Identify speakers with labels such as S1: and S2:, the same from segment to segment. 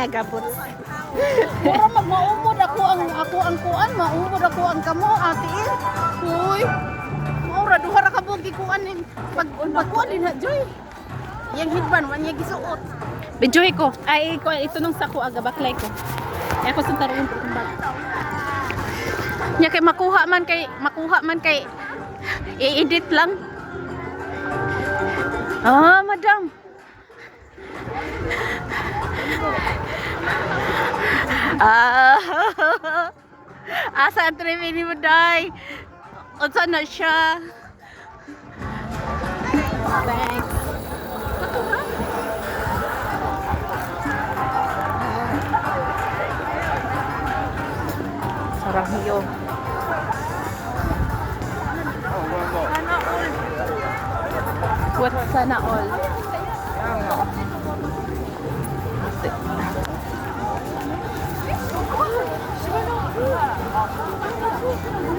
S1: Gabot.
S2: Mura magmaumod ako ang kuan, maumod ako ang kamo, ate. Uy. Maura duha ra ka bugi kuan ning pagkuan din ha, Joy. Yang hidban man niya gisuot.
S1: Bijuhi ko. Ay, ito nung sako aga baklay ko. Ay ako sa taruon ko bag. Nya kay makuha man kay i-edit lang. Ah, madam. Asa ang trivini mo, day? Unsa na siya? Thanks. Sarang hiyo. Sana all. What sana all?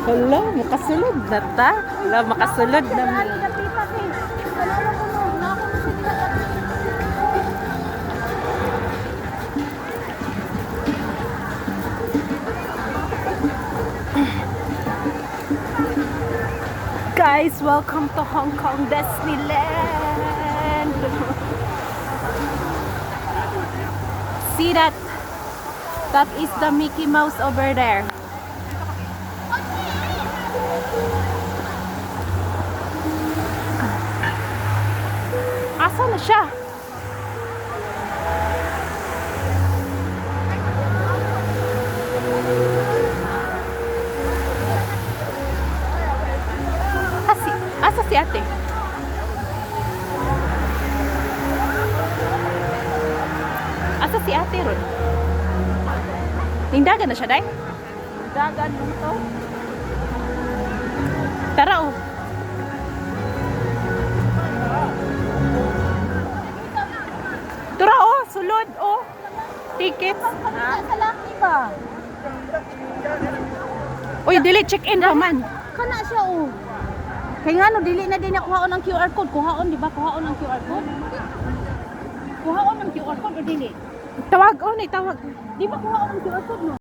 S1: Hala, makasulod na ta. Hala, makasulod na mo. Guys, welcome to Hong Kong Disneyland. See that? That is the Mickey Mouse over there. Asa na siya? Asa si ate? Asa si ate ron? Ningdagan na siya, day?
S2: Dagan mo to.
S1: Tara, oh. Tara, oh. Sulod, oh. Tickets.
S2: Sa laki ba?
S1: Uy, dili, check-in pa man.
S2: Kana siya oh. Kaya nga no, dili na din na kuhaon ang QR code. Kuhaon, di ba? Kuhaon ang QR code? Kuhaon ang QR code o dili?
S1: Tawag, oh, tawag.
S2: Di ba kuhaon ang QR code no?